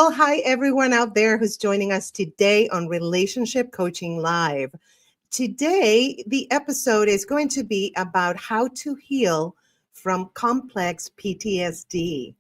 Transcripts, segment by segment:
Well, hi, everyone out there who's joining us today on Relationship Coaching Live. Today, the episode is going to be about how to heal from complex PTSD.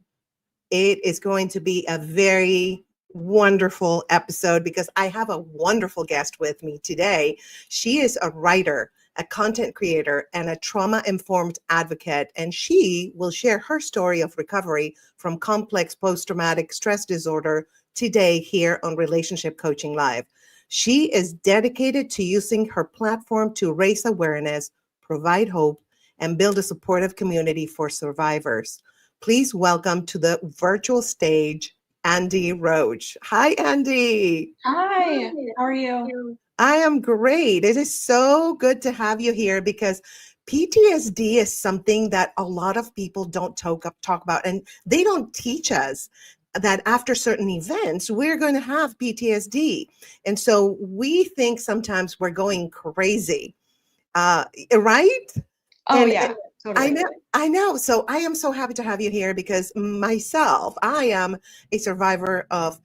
It is going to be a very wonderful episode because I have a wonderful guest with me today. She is a writer, a content creator, and a trauma-informed advocate, and she will share her story of recovery from complex post-traumatic stress disorder today here on Relationship Coaching Live. She is dedicated to using her platform to raise awareness, provide hope, and build a supportive community for survivors. Please welcome to the virtual stage, ANDI ROACH. Hi, Andy. Hi, how are you? I am great. It is so good to have you here because PTSD is something that a lot of people don't talk about, and they don't teach us that after certain events, we're going to have PTSD. And so we think sometimes we're going crazy, right? Oh, And yeah, totally. I know. So I am so happy to have you here because myself, I am a survivor of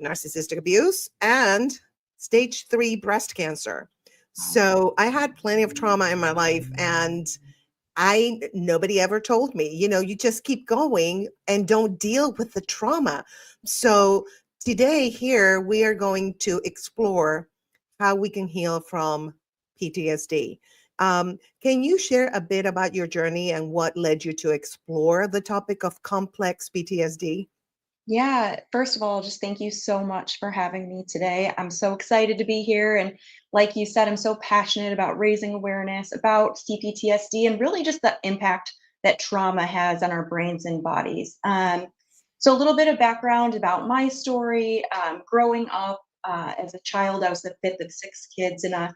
narcissistic abuse and stage 3 breast cancer. So I had plenty of trauma in my life, and nobody ever told me, you just keep going and don't deal with the trauma. So today here we are going to explore how we can heal from PTSD. Can you share a bit about your journey and what led you to explore the topic of complex PTSD? Yeah, first of all, just thank you so much for having me today. I'm so excited to be here. And like you said, I'm so passionate about raising awareness about CPTSD and really just the impact that trauma has on our brains and bodies. So, a little bit of background about my story. Growing up as a child, I was the fifth of six kids in a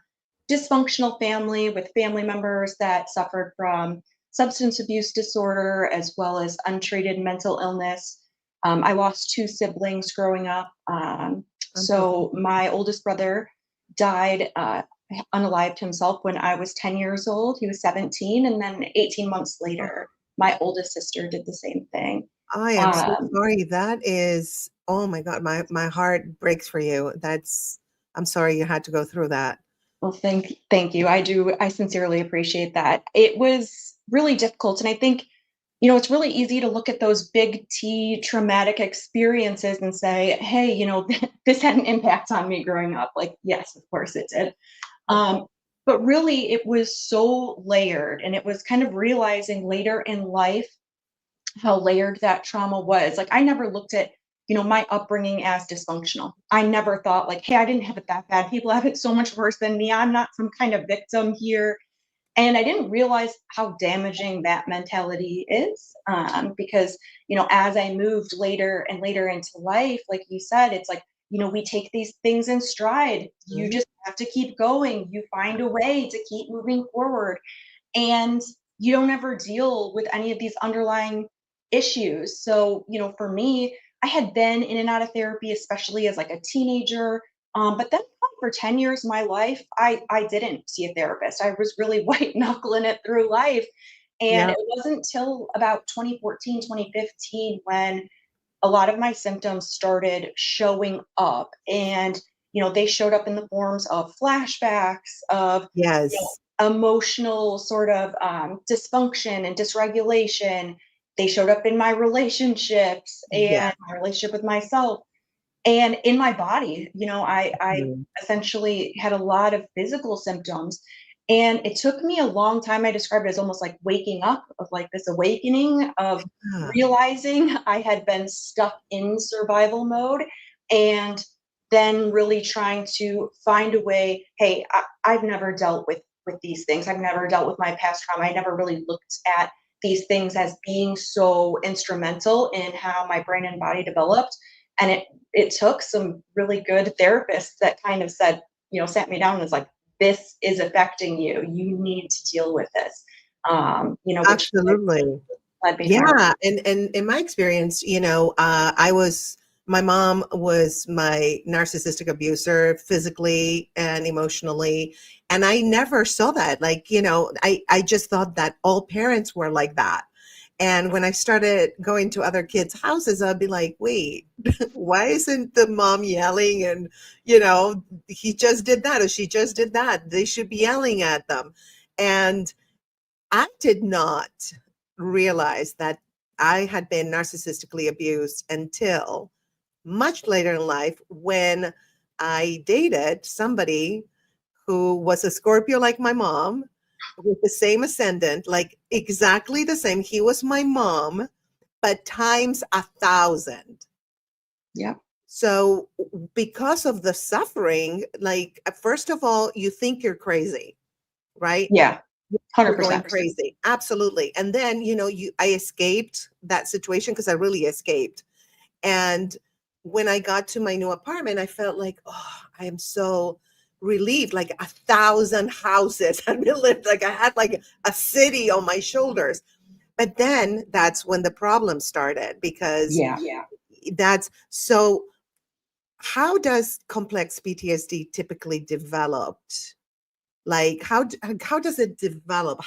dysfunctional family with family members that suffered from substance abuse disorder as well as untreated mental illness. I lost two siblings growing up. So my oldest brother died unalived himself when I was 10 years old. He was 17. And then 18 months later, my oldest sister did the same thing. I am so Um, sorry. That is, oh my God, my heart breaks for you. I'm sorry you had to go through that. well, thank you. I sincerely appreciate that. It was really difficult. And I think, it's really easy to look at those big T traumatic experiences and say, hey, this had an impact on me growing up. Like, yes, of course it did. Um, but really, it was so layered. And it was kind of realizing later in life how layered that trauma was. Like, I never looked at, my upbringing as dysfunctional. I never thought, like, hey, I didn't have it that bad. People have it so much worse than me. I'm not some kind of victim here. And I didn't realize how damaging that mentality is because, as I moved later and later into life, like you said, it's like, we take these things in stride. You just have to keep going. You find a way to keep moving forward. And you don't ever deal with any of these underlying issues. So, for me, I had been in and out of therapy, especially as like a teenager. But then for 10 years of my life, I didn't see a therapist. I was really white knuckling it through life. And Yeah. it wasn't until about 2014, 2015 when a lot of my symptoms started showing up. And, they showed up in the forms of flashbacks, of Yes. emotional sort of dysfunction and dysregulation. They showed up in my relationships Yeah. and my relationship with myself and in my body. I Mm. essentially had a lot of physical symptoms. And it took me a long time. I describe it as almost like waking up, of like this awakening of Ah, realizing I had been stuck in survival mode and then really trying to find a way. Hey, I've never dealt with these things. I've never dealt with my past trauma. I never really looked at these things as being so instrumental in how my brain and body developed. And it took some really good therapists that kind of said, sat me down and was like, this is affecting you. You need to deal with this. Which absolutely. led me down. Yeah, and in my experience, my mom was my narcissistic abuser physically and emotionally, and I never saw that. Like, I just thought that all parents were like that. And when I started going to other kids' houses, I'd be like, wait, why isn't the mom yelling? And, he just did that or she just did that. They should be yelling at them. And I did not realize that I had been narcissistically abused until much later in life when I dated somebody who was a Scorpio like my mom, with the same ascendant, like exactly the same. He was my mom, but times 1,000. Yeah. So because of the suffering, like first of all, you think you're crazy, right? Yeah. You're going 100%. crazy. Absolutely. And then, I escaped that situation because I really escaped. And when I got to my new apartment, I felt like, oh, I am so relieved, like 1,000 houses. I lived like I had like a city on my shoulders. But then that's when the problem started because Yeah. that's so. How does complex PTSD typically develop? Like how does it develop?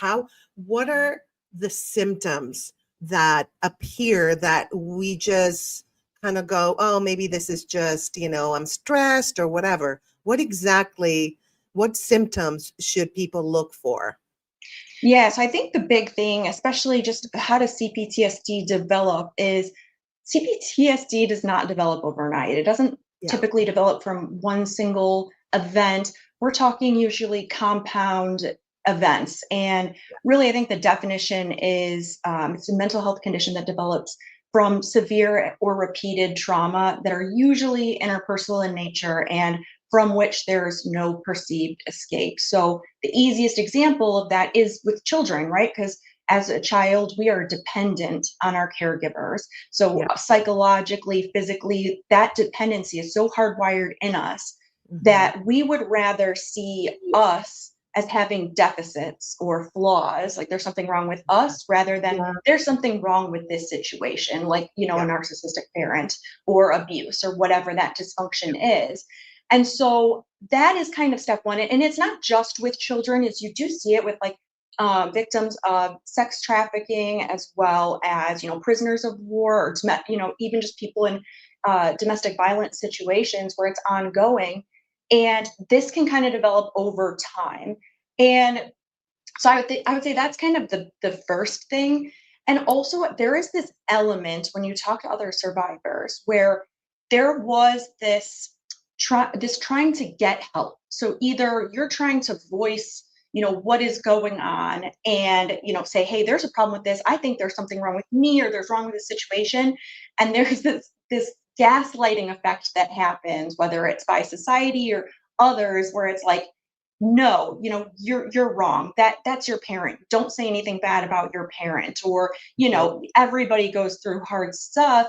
What are the symptoms that appear that we just kind of go, oh, maybe this is just, I'm stressed or whatever. What symptoms should people look for? Yeah, so I think the big thing, especially just how does CPTSD develop, is CPTSD does not develop overnight. It doesn't Yeah. typically develop from one single event. We're talking usually compound events. And really, I think the definition is it's a mental health condition that develops from severe or repeated trauma that are usually interpersonal in nature and from which there's no perceived escape. So the easiest example of that is with children, right? Because as a child, we are dependent on our caregivers. So Yeah. psychologically, physically, that dependency is so hardwired in us Mhm. that we would rather see us as having deficits or flaws, like there's something wrong with us, rather than Yeah. there's something wrong with this situation, like, a Yeah. narcissistic parent or abuse or whatever that dysfunction is. And so that is kind of step one. And it's not just with children, is you do see it with like victims of sex trafficking, as well as prisoners of war, or even just people in domestic violence situations where it's ongoing, and this can kind of develop over time. And so I would say that's kind of the first thing. And also there is this element when you talk to other survivors where there was this trying to get help. So either you're trying to voice, what is going on, and say, hey, there's a problem with this. I think there's something wrong with me, or there's wrong with this situation. And there's this gaslighting effect that happens, whether it's by society or others, where it's like, no, you're wrong. That's your parent. Don't say anything bad about your parent. Or Right. everybody goes through hard stuff.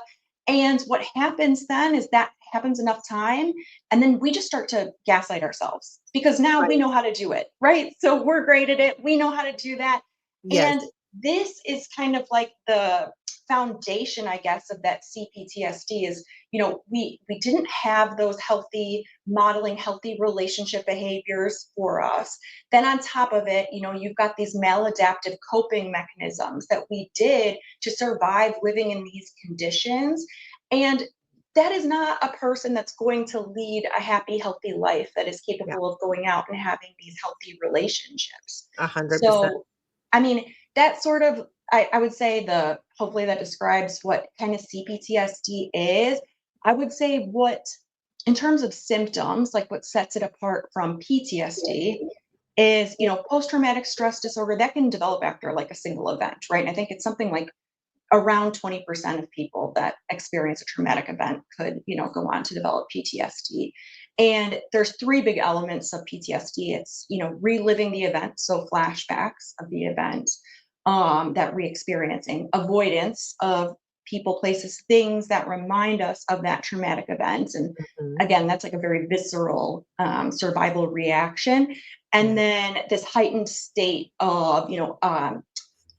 And what happens then is that happens enough time, and then we just start to gaslight ourselves because now we Right. know how to do it, right? So we're great at it. We know how to do that. Yes. And this is kind of like the foundation, I guess, of that CPTSD is, we didn't have those modeling healthy relationship behaviors for us. Then on top of it, you've got these maladaptive coping mechanisms that we did to survive living in these conditions. And that is not a person that's going to lead a happy, healthy life that is Yeah. capable of going out and having these healthy relationships. 100%. So, I mean, that sort of, I would say, hopefully that describes what kind of CPTSD is. I would say in terms of symptoms, like what sets it apart from PTSD is, post-traumatic stress disorder that can develop after like a single event, right? And I think it's something like around 20% of people that experience a traumatic event could, go on to develop PTSD. And there's three big elements of PTSD. It's, reliving the event, so flashbacks of the event, that re-experiencing, avoidance of people, places, things that remind us of that traumatic event. And Mhm. again, that's like a very visceral survival reaction. And Yeah. then this heightened state of,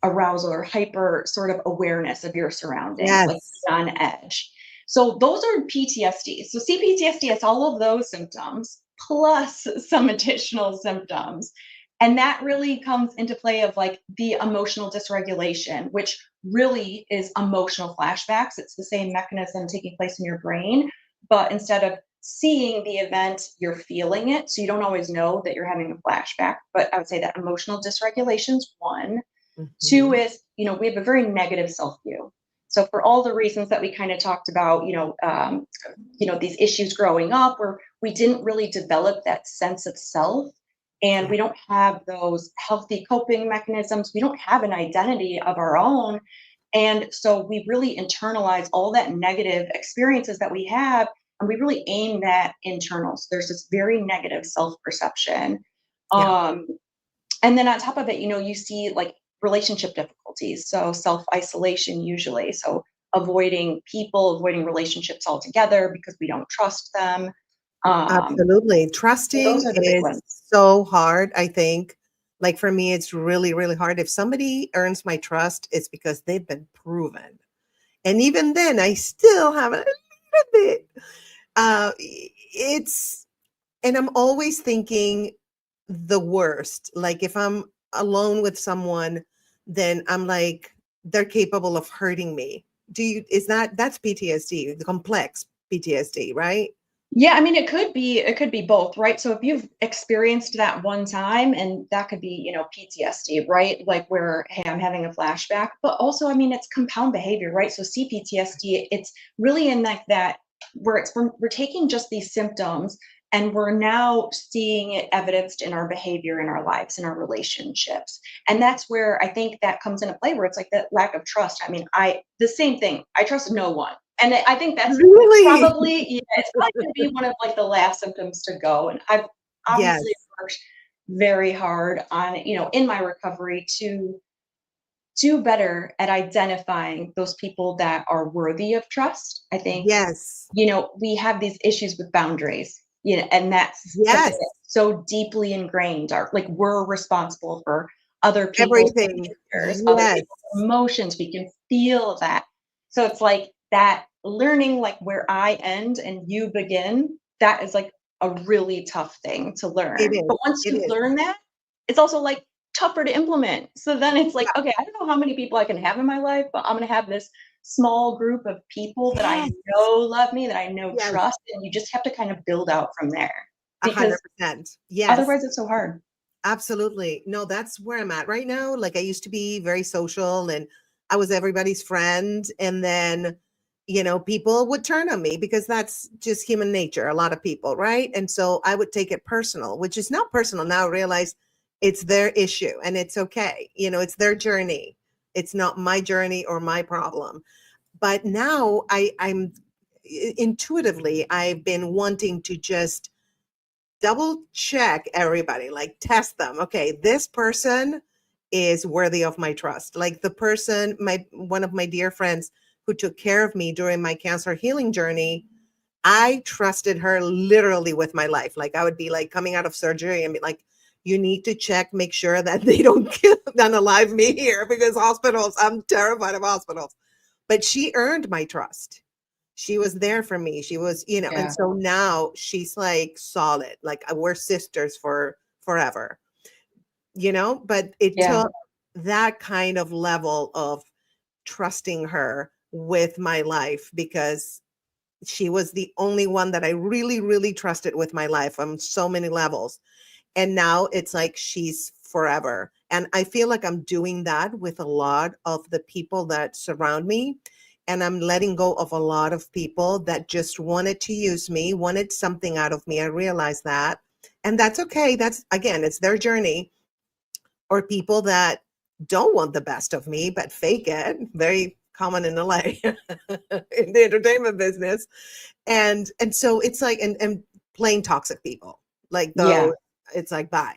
arousal or hyper sort of awareness of your surroundings, like Yes. on edge. So those are PTSD. So CPTSD has all of those symptoms plus some additional symptoms. And that really comes into play of like the emotional dysregulation, which really is emotional flashbacks. It's the same mechanism taking place in your brain, but instead of seeing the event, you're feeling it. So you don't always know that you're having a flashback. But I would say that emotional dysregulation is one. Two Mhm. is, we have a very negative self view. So for all the reasons that we kind of talked about, these issues growing up where we didn't really develop that sense of self, and Yeah. we don't have those healthy coping mechanisms. We don't have an identity of our own. And so we really internalize all that negative experiences that we have, and we really aim that internal. So there's this very negative self perception. Yeah. Um, and then on top of it, you see like relationship difficulties. So self isolation, usually. So avoiding people, avoiding relationships altogether because we don't trust them. Um, Absolutely. so those Trusting are the big is ones. so hard, I think. Like for me, it's really, really hard. If somebody earns my trust, it's because they've been proven. And even then, I still have a little bit. It's, and I'm always thinking the worst. Like if I'm alone with someone, then I'm like, they're capable of hurting me. That's PTSD, the complex PTSD, right? Yeah, I mean, it could be both, right? So if you've experienced that one time, and that could be, PTSD, right? Like where, hey, I'm having a flashback, but also, I mean, it's compound behavior, right? So C-PTSD, it's really in like that where we're taking just these symptoms and we're now seeing it evidenced in our behavior, in our lives, in our relationships. And that's where I think that comes into play, where it's like that lack of trust. I mean, the same thing. I trust no one. And I think that's Really? probably, yeah, it's probably gonna be one of, like, the last symptoms to go, and I've Yes. obviously worked very hard on, in my recovery to do better at identifying those people that are worthy of trust. I think, Yes. we have these issues with boundaries, and that's something Yes. that's so deeply ingrained, like, we're responsible for other people's Everything. behaviors, other Yes. people's emotions, we can feel that. So it's like that learning, like, where I end and you begin, that is, like, a really tough thing to It learn. is. But once It you is. learn that, it's also, like, tougher to implement. So then it's like, Yeah. okay, I don't know how many people I can have in my life, but I'm gonna have this small group of people that I Yes. know love me, that I know Yes. trust, and you just have to kind of build out from there because 100%. Yes. otherwise it's so hard. Absolutely. No, that's where I'm at right now. Like I used to be very social and I was everybody's friend. And then, people would turn on me because that's just human nature, a lot of people, right? And so I would take it personal, which is not personal. Now I realize it's their issue and it's okay. It's their journey. It's not my journey or my problem. But now I'm intuitively, I've been wanting to just double check everybody, like test them. Okay, this person is worthy of my trust. Like the person, one of my dear friends who took care of me during my cancer healing journey, I trusted her literally with my life. Like I would be like coming out of surgery and be like, you need to check, make sure that they don't unalive me here because hospitals, I'm terrified of hospitals. But she earned my trust. She was there for me. She was, and Yeah. so now she's like solid. Like we're sisters for forever, but it Yeah. took that kind of level of trusting her with my life because she was the only one that I really, really trusted with my life on so many levels. And now it's like she's forever. And I feel like I'm doing that with a lot of the people that surround me. And I'm letting go of a lot of people that just wanted to use me, wanted something out of me. I realize that. And that's okay. That's, again, it's their journey. Or people that don't want the best of me, but fake it. Very common in LA in the entertainment business. And so it's like, and plain toxic people. Like Yeah. though it's like bye.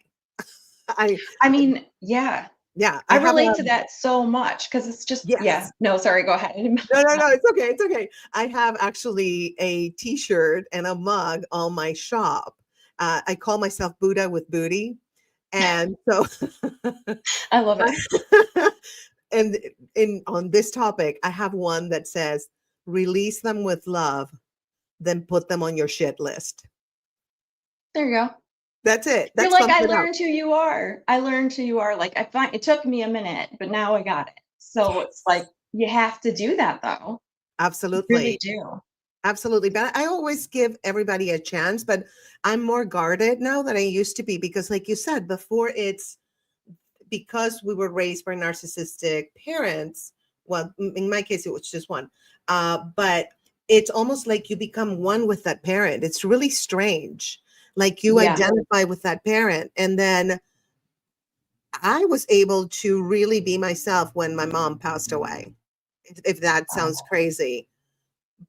I I mean, yeah. yeah, I I have relate a to that so much because it's just, yeah. yes. No, sorry, go ahead. I didn't mean to No, no, stop. no, it's okay. It's okay. I have actually a t-shirt and a mug on my shop. I call myself Buddha with booty. And so I love it. and in on this topic, I have one that says release them with love, then put them on your shit list. There you go. That's it. You're That like, sums "I it up. learned who you are. I learned who you are." Like, I find it took me a minute, but now I got it. So it's Yes. like, you have to do that though. You really Absolutely. do. Absolutely. But I always give everybody a chance, but I'm more guarded now than I used to be because, like you said before, it's because we were raised by narcissistic parents. Well, in my case, it was just one. But it's almost like you become one with that parent. It's really strange. Like you Yeah. identify with that parent. And then I was able to really be myself when my mom passed away, if that sounds Oh. crazy.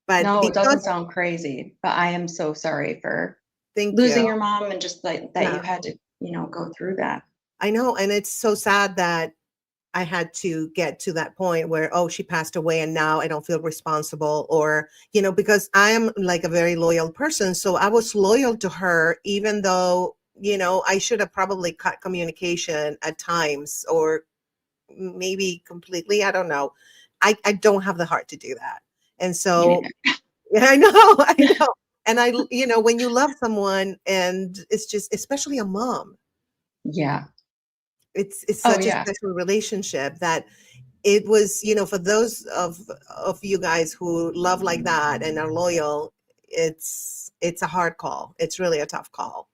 But No, it doesn't because, sound crazy, but I am so sorry for thank you. losing your mom and just like that Yeah, you had to, go through that. I know. And it's so sad that I had to get to that point where, oh, she passed away and now I don't feel responsible, or, because I am like a very loyal person. So I was loyal to her, even though, I should have probably cut communication at times or maybe completely. I don't know. I don't have the heart to do that. And Me so, neither. yeah, I know, I know. And when you love someone and it's just, especially a mom, Yeah. it's Oh such a yeah. special relationship that it was, for those of you guys who love like that and are loyal, it's a hard call. It's really a tough call.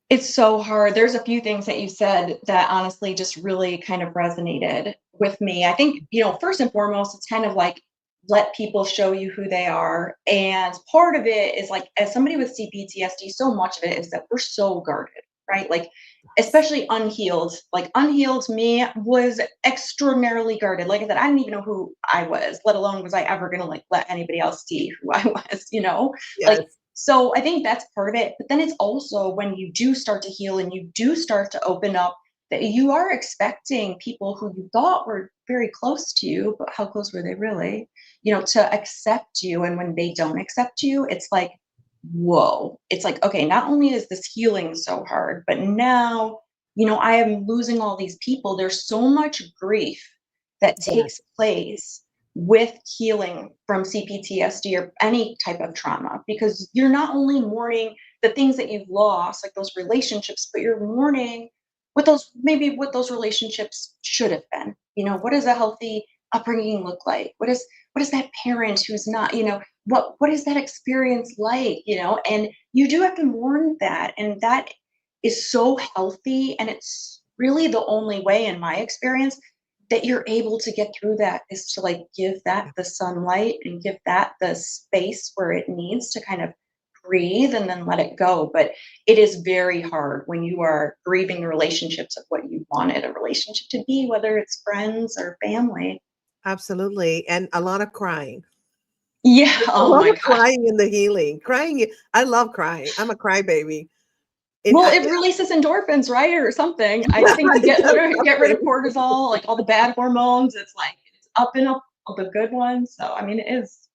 It's so hard. There's a few things that you said that honestly just really kind of resonated with me. I think, first and foremost, it's kind of like let people show you who they are. And part of it is like, as somebody with CPTSD, so much of it is that we're so guarded, right? Like, especially unhealed. Like, unhealed me was extraordinarily guarded. Like I said, I didn't even know who I was, let alone was I ever going to like let anybody else see who I was. Like, Yes, so I think that's part of it. But then it's also when you do start to heal and you do start to open up that you are expecting people who you thought were very close to you, but how close were they really? To accept you. And when they don't accept you, it's like, whoa. It's like, okay, not only is this healing so hard, but now, I am losing all these people. There's so much grief that yes, takes place with healing from CPTSD or any type of trauma, because you're not only mourning the things that you've lost, like those relationships, but you're mourning what those relationships should have been. What does a healthy upbringing look like? What is that parent who's not, what is that experience like? And you do have to mourn that. And that is so healthy. And it's really the only way, in my experience, that you're able to get through that is to like give that the sunlight and give that the space where it needs to kind of breathe and then let it go. But it is very hard when you are grieving the relationships of what you wanted a relationship to be, whether it's friends or family. absolutely. And a lot of crying. Yeah. A Oh lot my of gosh. crying in the healing. Crying, I love crying. I'm a crybaby. Well, it releases endorphins, right, or something. I think to get rid of Exactly. cortisol, like all the bad hormones. It's like it's up and up all the good ones. So I mean, it is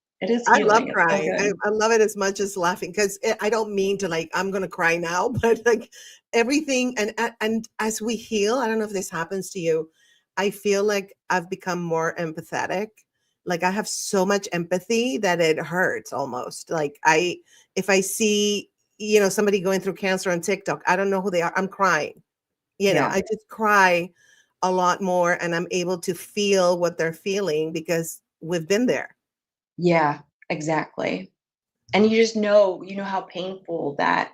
I love healing. It's so crying. good. I love it as much as laughing because I don't mean to like I'm gonna cry now, but like everything and as we heal, I don't know if this happens to you. I feel like I've become more empathetic. Like I have so much empathy that it hurts almost. Like if I see somebody going through cancer on TikTok, I don't know who they are. I'm crying. Yeah. I just cry a lot more, and I'm able to feel what they're feeling because we've been there. Yeah, exactly. And you know how painful that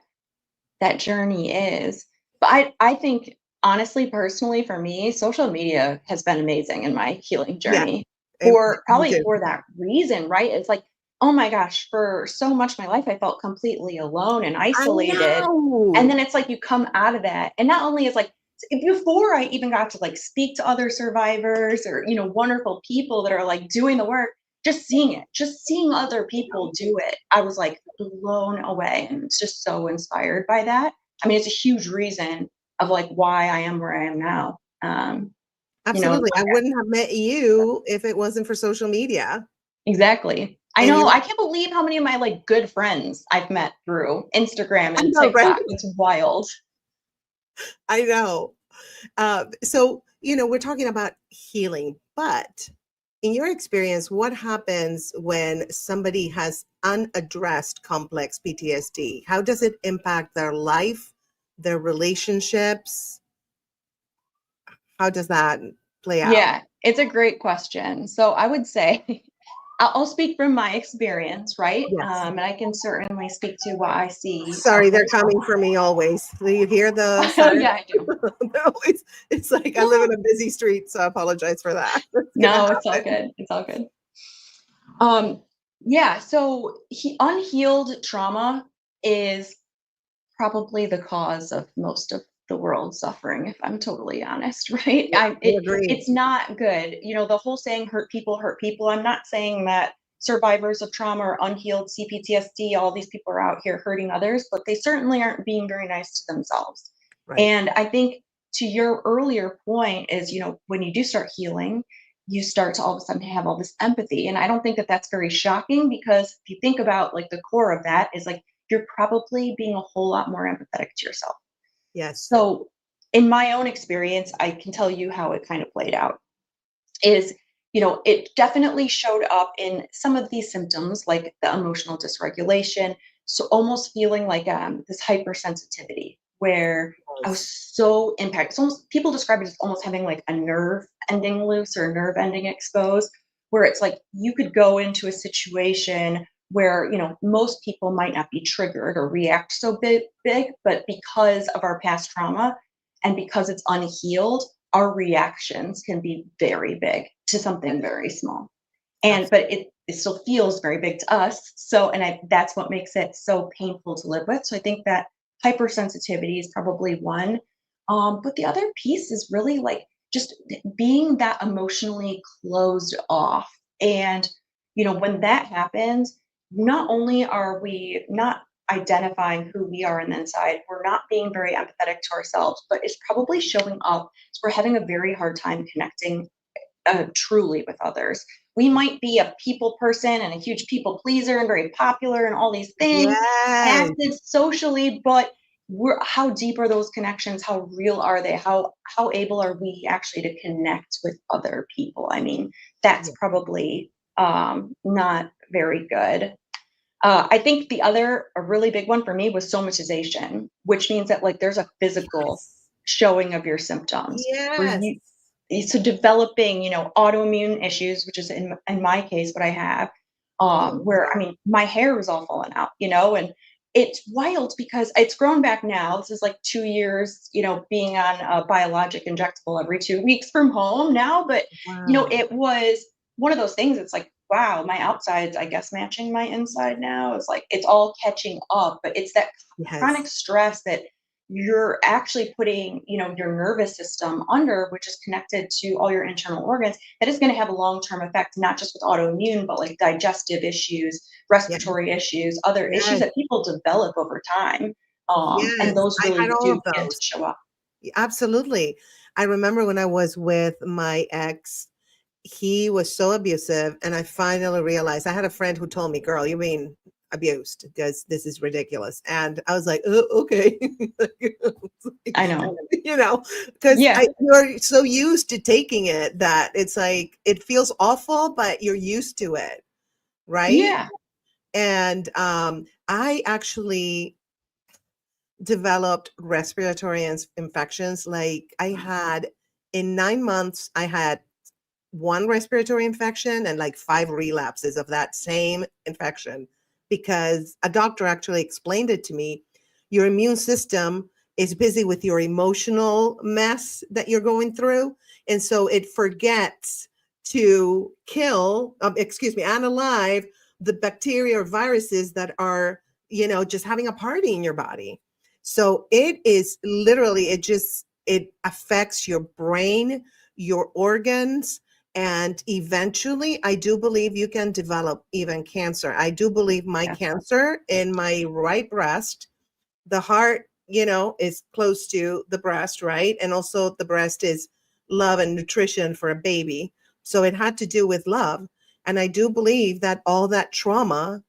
journey is. But I think honestly, personally, for me, social media has been amazing in my healing Yeah. journey And for me probably too. for that reason, right? It's like, oh my gosh, for so much of my life, I felt completely alone and I isolated. And know. then it's like you come out of that. And not only is like before I even got to like speak to other survivors or, wonderful people that are like doing the work, just seeing other people do it, I was like blown away and it's just so inspired by that. I mean, it's a huge reason of like why I am where I am now. You know, Absolutely. I wouldn't have met you if it wasn't for social media. exactly. I And know. you're I can't believe how many of my like good friends I've met through Instagram I and know, right? TikTok. It's wild. I know. So, we're talking about healing, but in your experience, what happens when somebody has unaddressed complex PTSD? How does it impact their life, their relationships? How does that play out? Yeah. It's a great question. So I would say, I'll speak from my experience, right? Yes. And I can certainly speak to what I see Sorry, out they're there. coming for me always. Do you hear the Oh, siren? yeah, I do. No, it's like I live in a busy street, so I apologize for that. It's gonna No, it's all happen. good. It's all good. Um, yeah, so unhealed trauma is probably the cause of most of the world's suffering, if I'm totally honest, right? Yeah, I agree. It's not good. You know, the whole saying hurt people hurt people. I'm not saying that survivors of trauma or unhealed C-PTSD, all these people are out here hurting others, but they certainly aren't being very nice to themselves. Right. And I think to your earlier point is, you know, when you do start healing, you start to all of a sudden have all this empathy. And I don't think that that's very shocking, because if you think about like the core of that is like, you're probably being a whole lot more empathetic to yourself. Yes. So, in my own experience, I can tell you how it kind of played out. Is, you know, it definitely showed up in some of these symptoms, like the emotional dysregulation. So, almost feeling like this hypersensitivity, where I was Yes. so impacted. It's almost, people describe it as almost having like a nerve ending loose or nerve ending exposed, where it's like you could go into a situation where, you know, most people might not be triggered or react so big, but because of our past trauma and because it's unhealed, our reactions can be very big to something Yes. very small. And Absolutely. but it still feels very big to us. So, and that's what makes it so painful to live with. So I think that hypersensitivity is probably one. But the other piece is really like just being that emotionally closed off. And, you know, when that happens, not only are we not identifying who we are on the inside, we're not being very empathetic to ourselves, but it's probably showing up. So we're having a very hard time connecting truly with others. We might be a people person and a huge people pleaser and very popular and all these things, Yes. active socially, but how deep are those connections? How real are they? How able are we actually to connect with other people? I mean, that's Yes. probably not very good. I think the other, a really big one for me was somatization, which means that like there's a physical showing of your symptoms where Yes. so developing, you know, autoimmune issues, which is in my case what I have, Oh, where I wow. mean my hair is all falling out, you know, and it's wild because it's grown back now. This is like 2 years, you know, being on a biologic injectable every 2 weeks from home now, but you know, Wow. it was one of those things. It's like, wow, my outside's, I guess, matching my inside now. It's like it's all catching up, but it's that chronic Yes. stress that you're actually putting, you know, your nervous system under, which is connected to all your internal organs, that is going to have a long-term effect, not just with autoimmune, but like digestive issues, Yes. respiratory issues, other issues Yes. that people develop over time. And Yes. those I had really all do of begin to those. show up. Absolutely. I remember when I was with my ex, he was so abusive, and I finally realized I had a friend who told me, "Girl, you're being abused because this is ridiculous." And I was like, okay. I know. You know, because Yeah. you're so used to taking it that it's like it feels awful, but you're used to it, right? Yeah. And I actually developed respiratory infections. Like I had in 9 months, I had one respiratory infection and like 5 relapses of that same infection because a doctor actually explained it to me. Your immune system is busy with your emotional mess that you're going through. And so it forgets to kill, unalive the bacteria or viruses that are, just having a party in your body. So it is literally, it affects your brain, your organs, and eventually, I do believe you can develop even cancer. I do believe my Yeah. cancer in my right breast, the heart, is close to the breast, right? And also the breast is love and nutrition for a baby. So it had to do with love. And I do believe that all that trauma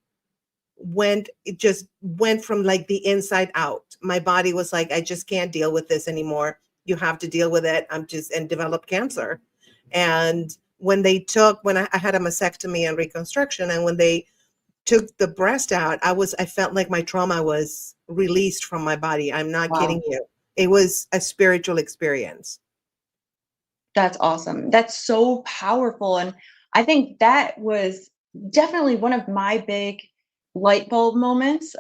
it just went from like the inside out. My body was like, I just can't deal with this anymore. You have to deal with it. And develop cancer. And when I had a mastectomy and reconstruction, and when they took the breast out, I felt like my trauma was released from my body. I'm not kidding Wow. you. It was a spiritual experience. That's awesome. That's so powerful. And I think that was definitely one of my big light bulb moments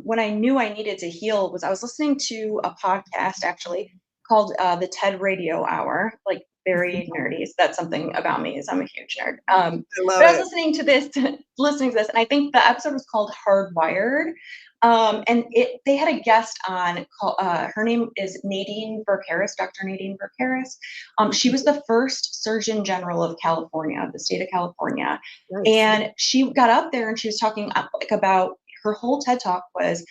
when I knew I needed to heal was I was listening to a podcast actually called the TED Radio Hour, like very nerdy. So that's something about me is I'm a huge nerd. I love But I was it. listening to this, and I think the episode was called Hardwired. And they had a guest on, her name is Nadine Burkaris, Dr. Nadine Burkaris. She was the first Surgeon General of California, of the state of California. Nice. And she got up there and she was talking like about her whole TED talk was,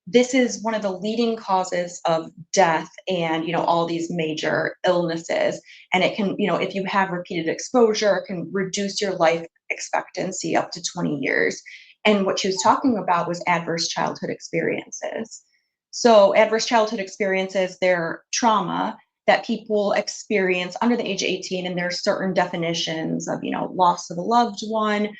this is one of the leading causes of death and, all these major illnesses. And it can, if you have repeated exposure, it can reduce your life expectancy up to 20 years. And what she was talking about was adverse childhood experiences. So, adverse childhood experiences, they're trauma that people experience under the age of 18, and there's certain definitions of, loss of a loved one,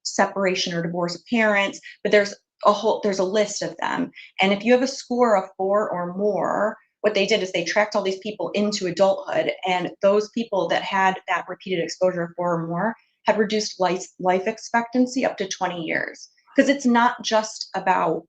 separation or divorce of parents, but there's a list of them. And if you have a score of 4 or more, what they did is they tracked all these people into adulthood, and those people that had that repeated exposure of 4 or more had reduced life expectancy up to 20 years. Because it's not just about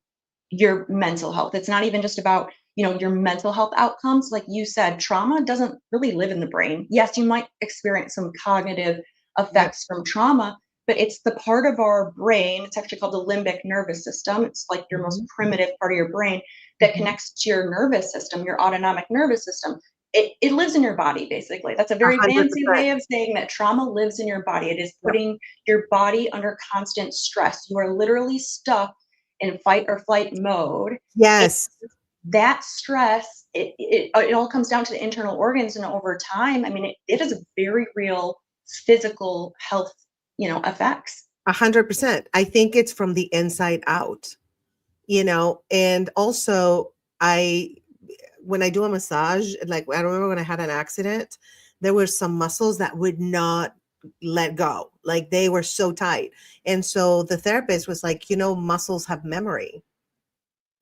your mental health. It's not even just about, your mental health outcomes. Like you said, trauma doesn't really live in the brain. Yes, you might experience some cognitive Yep. effects from trauma, but it's the part of our brain, it's actually called the limbic nervous system. It's like your most primitive part of your brain that connects to your nervous system, your autonomic nervous system. It lives in your body, basically. That's a very fancy 100%. way of saying that trauma lives in your body. It is Yep. putting your body under constant stress. You are literally stuck in fight or flight mode. Yes. That stress, it all comes down to the internal organs, and over time, I mean, it is a very real physical health, effects. 100%. I think it's from the inside out, and also when I do a massage, like I remember when I had an accident, there were some muscles that would not let go. Like they were so tight. And so the therapist was like, muscles have memory.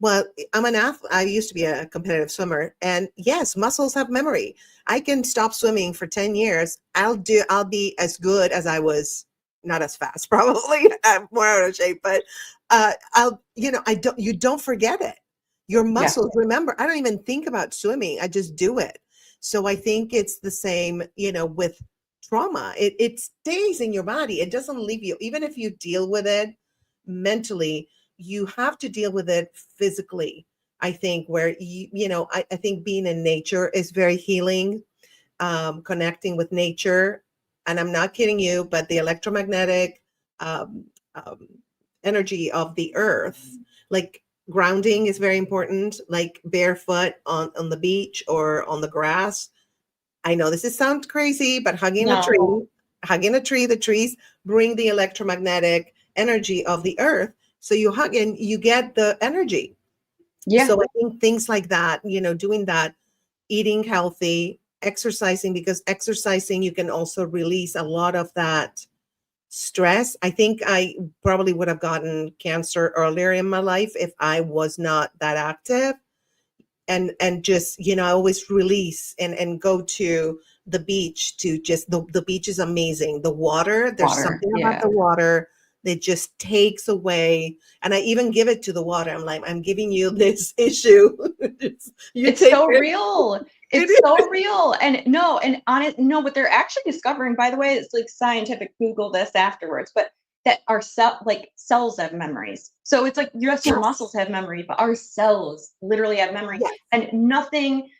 Well, I'm an athlete. I used to be a competitive swimmer, and yes, muscles have memory. I can stop swimming for 10 years. I'll be as good as I was, not as fast, probably. I'm more out of shape, but you don't forget it. Your Yeah. muscles remember. I don't even think about swimming. I just do it. So I think it's the same, with trauma. It stays in your body. It doesn't leave you. Even if you deal with it mentally, you have to deal with it physically. I think where I think being in nature is very healing, connecting with nature. And I'm not kidding you, but the electromagnetic um, um, energy of the earth, like grounding is very important, like barefoot on the beach or on the grass. I know this sounds crazy, but No. hugging a tree, the trees bring the electromagnetic energy of the earth. So you hug and you get the energy. Yeah. So I think things like that, doing that, eating healthy, exercising, because exercising, you can also release a lot of that stress. I think I probably would have gotten cancer earlier in my life if I was not that active. And just, I always release and go to the beach to just the beach is amazing. The water, there's Water. something about Yeah. the water that just takes away. And I even give it to the water. I'm like, I'm giving you this issue. You It's take so it. real. It It's so real. And no, and on it, no, what they're actually discovering, by the way, it's like scientific, Google this afterwards, but that our cells have memories. So it's like, yes, your muscles Yes. have memory, but our cells literally have memory. Yes. And nothing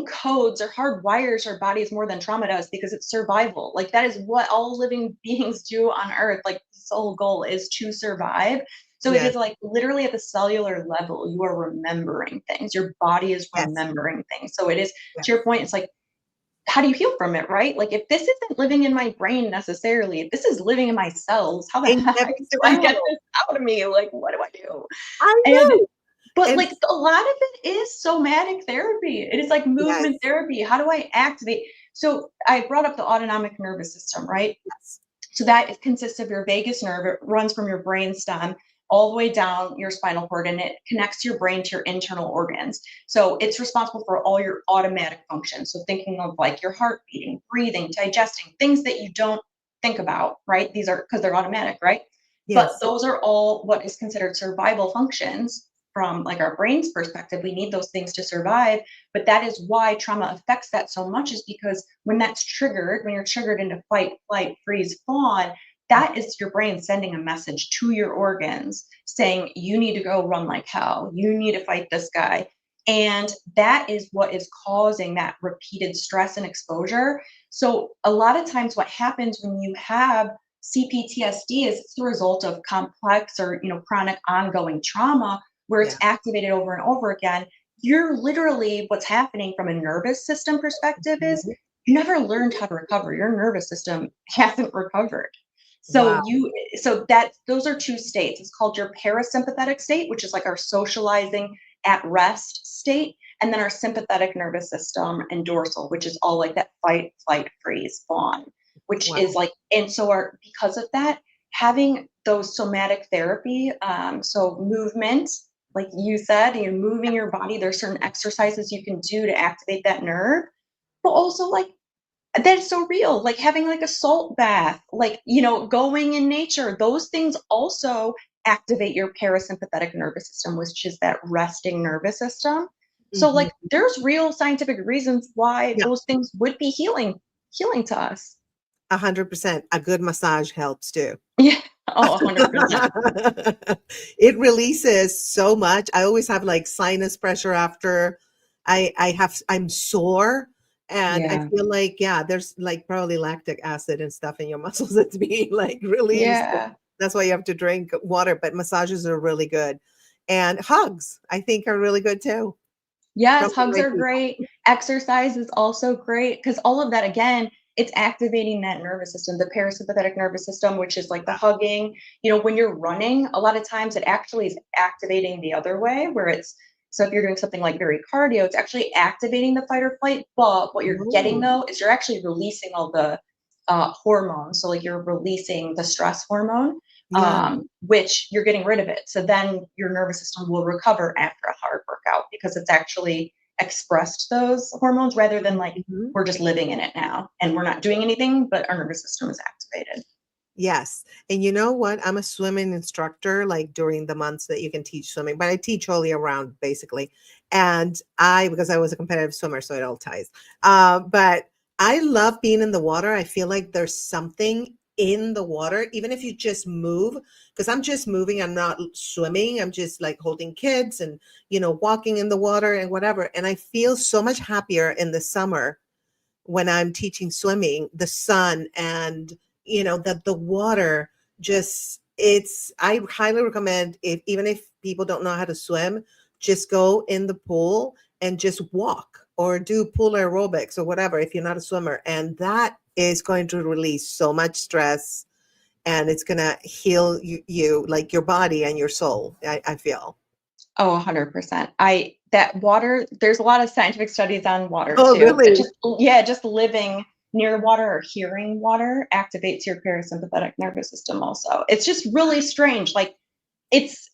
codes or hardwires our bodies more than trauma does, because it's survival. Like that is what all living beings do on earth. Like the sole goal is to survive. So it Yes. is like literally at the cellular level, you are remembering things. Your body is Yes. remembering things. So it is, to Yes. your point, it's like, how do you heal from it, right? Like if this isn't living in my brain necessarily, if this is living in my cells, how the In heck every do I get cell. this out of me? Like, what do I do? I And know. but And like a lot of it is somatic therapy. It is like yes. movement therapy. How do I activate? So I brought up the autonomic nervous system, right? Yes. So that consists of your vagus nerve. It runs from your brain stem all the way down your spinal cord, and it connects your brain to your internal organs. So it's responsible for all your automatic functions. So thinking of like your heart beating, breathing, digesting, things that you don't think about, right? These are because they're automatic, right? But Yes. those are all what is considered survival functions from like our brain's perspective. We need those things to survive. But that is why trauma affects that so much, is because when that's triggered, when you're triggered into fight, flight, freeze, fawn, that is your brain sending a message to your organs saying, you need to go run like hell. You need to fight this guy. And that is what is causing that repeated stress and exposure. So a lot of times what happens when you have CPTSD is it's the result of complex or chronic ongoing trauma where it's Yeah. activated over and over again. You're literally, what's happening from a nervous system perspective is Mhm. you never learned how to recover. Your nervous system hasn't recovered. Wow. So those are two states. It's called your parasympathetic state, which is like our socializing at rest state, and then our sympathetic nervous system and dorsal, which is all like that fight, flight, freeze, fawn, which is Wow. like, and so our because of that, having those somatic therapy, so movement, like you said, moving your body. There's certain exercises you can do to activate that nerve, but also like that's so real. Like having like a salt bath, like, going in nature, those things also activate your parasympathetic nervous system, which is that resting nervous system. So Mhm. like there's real scientific reasons why Yeah. those things would be healing to us. 100%. A good massage helps too. Yeah. Oh, 100%. It releases so much. I always have like sinus pressure after I'm sore and I Yeah. feel like, yeah, there's like probably lactic acid and stuff in your muscles that's being like released. Yeah. That's why you have to drink water, but massages are really good. And hugs, I think, are really good too from Yes, the hugs right are people. great. Exercise is also great because all of that, again, it's activating that nervous system, the parasympathetic nervous system, which is like the hugging. When you're running, a lot of times it actually is activating the other way, where so if you're doing something like very cardio, it's actually activating the fight or flight. But what you're getting Oh, though is you're actually releasing all the hormones. So like you're releasing the stress hormone, yeah. which you're getting rid of it. So then your nervous system will recover after a hard workout because it's actually expressed those hormones rather than like Mhm. we're just living in it now and we're not doing anything, but our nervous system is activated. Yes. And you know what? I'm a swimming instructor, like during the months that you can teach swimming, but I teach all year round basically. And because I was a competitive swimmer, so it all ties. But I love being in the water. I feel like there's something in the water, even if you just move, because I'm just moving, I'm not swimming, I'm just like holding kids and, walking in the water and whatever. And I feel so much happier in the summer when I'm teaching swimming, the sun and that the water just I highly recommend if even if people don't know how to swim, just go in the pool and just walk or do pool aerobics or whatever if you're not a swimmer. And that is going to release so much stress and it's going to heal you like your body and your soul, I feel. Oh, 100%. That water, there's a lot of scientific studies on water Oh, too. But really? just living near water or hearing water activates your parasympathetic nervous system also. It's just really strange. Like it's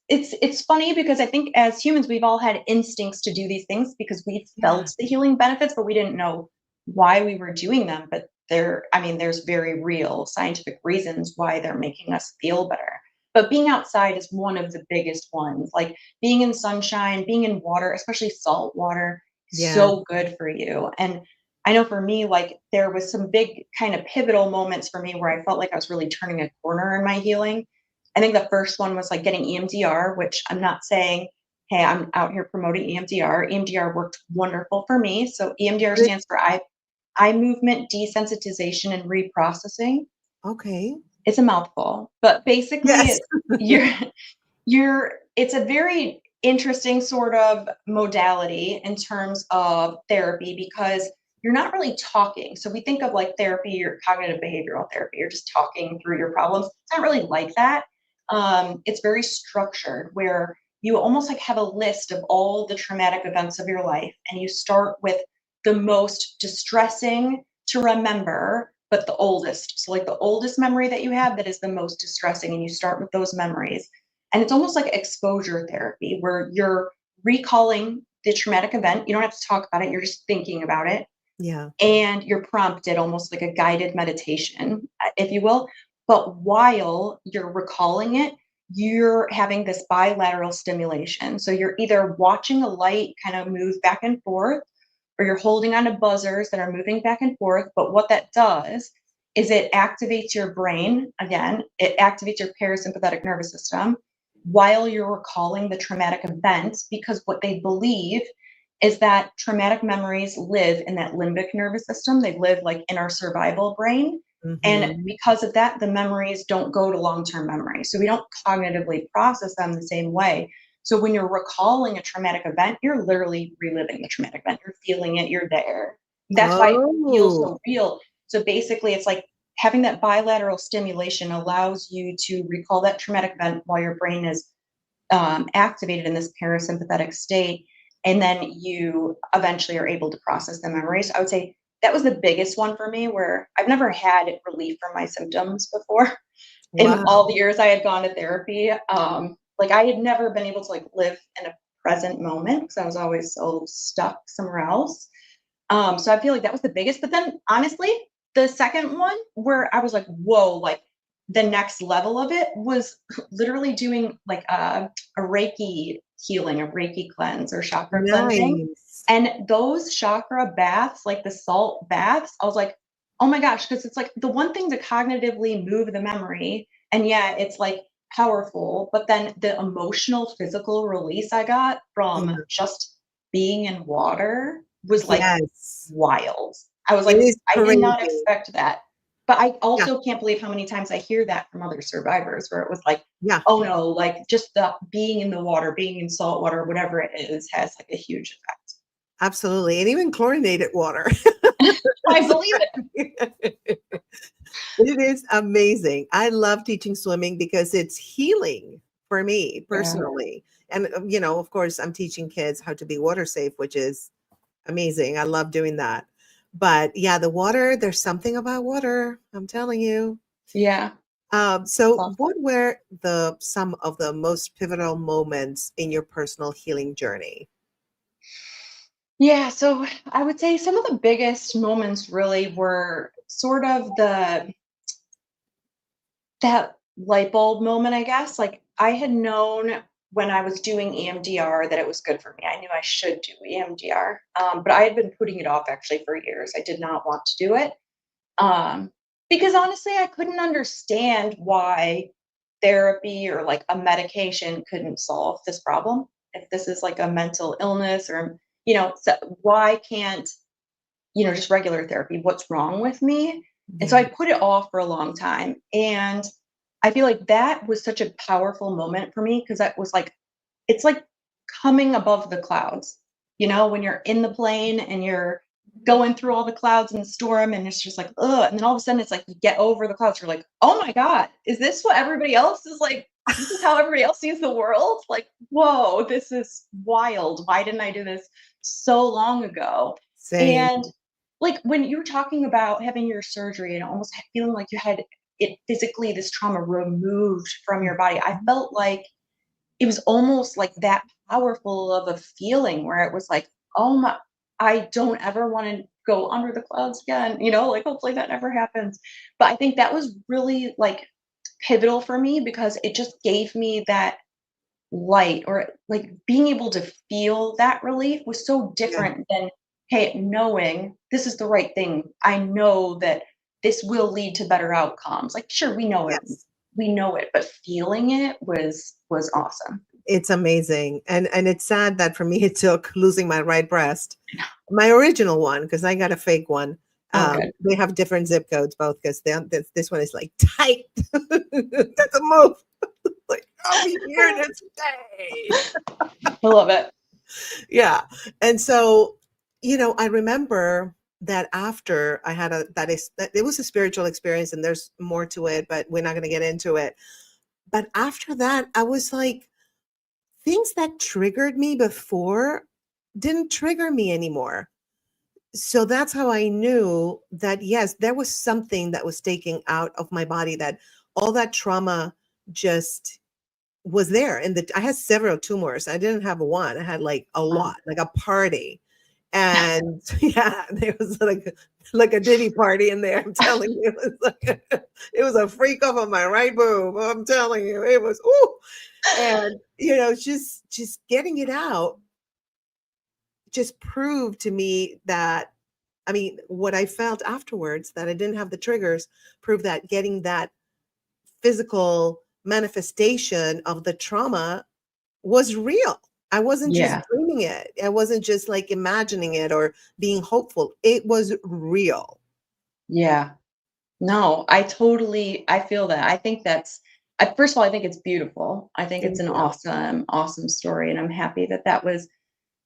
funny because I think as humans we've all had instincts to do these things because we Yeah. felt the healing benefits, but we didn't know why we were doing them. But there's very real scientific reasons why they're making us feel better. But being outside is one of the biggest ones. Like being in sunshine, being in water, especially salt water, Yeah. so good for you. And I know for me, like there was some big kind of pivotal moments for me where I felt like I was really turning a corner in my healing. I think the first one was like getting EMDR, which I'm not saying, hey, I'm out here promoting EMDR. EMDR worked wonderful for me. So EMDR Good. stands for eye movement desensitization and reprocessing. Okay. It's a mouthful, but basically Yes. it's you're it's a very interesting sort of modality in terms of therapy because you're not really talking. So we think of like therapy, your cognitive behavioral therapy, you're just talking through your problems. It's not really like that. It's very structured where you almost like have a list of all the traumatic events of your life and you start with the most distressing to remember but the oldest. So like the oldest memory that you have that is the most distressing and you start with those memories. And it's almost like exposure therapy where you're recalling the traumatic event. You don't have to talk about it, you're just thinking about it. Yeah. And you're prompted almost like a guided meditation, if you will. But while you're recalling it, you're having this bilateral stimulation. So you're either watching a light kind of move back and forth, or you're holding on to buzzers that are moving back and forth. But what that does is it activates your brain. Again, it activates your parasympathetic nervous system while you're recalling the traumatic event, because what they believe is that traumatic memories live in that limbic nervous system. They live like in our survival brain. And Mm-hmm. because of that, the memories don't go to long-term memory. So we don't cognitively process them the same way. So when you're recalling a traumatic event, you're literally reliving the traumatic event. You're feeling it, you're there. That's why it feels Oh, so real. So basically, it's like having that bilateral stimulation allows you to recall that traumatic event while your brain is activated in this parasympathetic state. And then you eventually are able to process the memories. I would say that was the biggest one for me, where I've never had relief from my symptoms before in all wow. the years I had gone to therapy. Like I had never been able to like live in a present moment because I was always so stuck somewhere else. So I feel like that was the biggest. But then honestly, the second one where I was like, whoa, like the next level of it was literally doing like a Reiki healing, a Reiki cleanse or chakra cleansing. Nice. And those chakra baths, like the salt baths, I was like, oh my gosh, because it's like the one thing to cognitively move the memory. And yeah, it's like powerful, but then the emotional, physical release I got from Yeah. just being in water was like Yes. wild. I was It like, is I did not crazy. expect that. But I Yeah. also can't believe how many times I hear that from other survivors where it was like, Yeah. oh no, like just the being in the water, being in salt water, whatever it is, has like a huge effect. Absolutely. And even chlorinated water. I believe it. It is amazing. I love teaching swimming because it's healing for me Yeah. personally. And, of course, I'm teaching kids how to be water safe, which is amazing. I love doing that. But yeah, the water, there's something about water. I'm telling you. Yeah. That's So awesome. what were some of the most pivotal moments in your personal healing journey? Yeah. So I would say some of the biggest moments really were sort of that light bulb moment, I guess. Like I had known when I was doing EMDR that it was good for me. I knew I should do EMDR, but I had been putting it off actually for years. I did not want to do it um, because honestly, I couldn't understand why therapy or like a medication couldn't solve this problem. If this is like a mental illness or, so why can't, just regular therapy? What's wrong with me? And so I Yeah. put it off for a long time. And I feel like that was such a powerful moment for me because that was like, it's like coming above the clouds, when you're in the plane and you're going through all the clouds in the storm and it's just like, ugh. And then all of a sudden it's like you get over the clouds. You're like, oh my God, is this what everybody else is like? This is how everybody else sees the world? Like, whoa, this is wild. Why didn't I do this so long ago? Same. And like when you were talking about having your surgery and almost feeling like you had it physically, this trauma removed from your body, I felt like it was almost like that powerful of a feeling where it was like, oh my, I don't ever want to go under the clouds again, like hopefully that never happens. But I think that was really like pivotal for me because it just gave me that light or like being able to feel that relief was so Yeah. different than, hey, knowing this is the right thing. I know that this will lead to better outcomes. Like, sure, Yes. we know it, but feeling it was awesome. It's amazing. And it's sad that for me it took losing my right breast, my original one, because I got a fake one. Oh, good. They have different zip codes both because this one is like tight. That's a move. Like, I'll be here to stay. I love it. Yeah. And so, I remember that after I had that it was a spiritual experience and there's more to it, but we're not going to get into it. But after that, I was like, things that triggered me before didn't trigger me anymore. So that's how I knew that, yes, there was something that was taking out of my body, that all that trauma just was there. And I had several tumors. I didn't have one. I had like a lot, like a party. And yeah, there was like a Diddy party in there. I'm telling you, it was like it was a freak off of my right boob. I'm telling you, it was ooh. And just getting it out just proved to me that, I mean, what I felt afterwards, that I didn't have the triggers, proved that getting that physical manifestation of the trauma was real. I wasn't just Yeah. dreaming it. I wasn't just like imagining it or being hopeful. It was real. Yeah. No, I feel that. I think first of all, I think it's beautiful. I think it's Thank an you. awesome, awesome story. And I'm happy that that was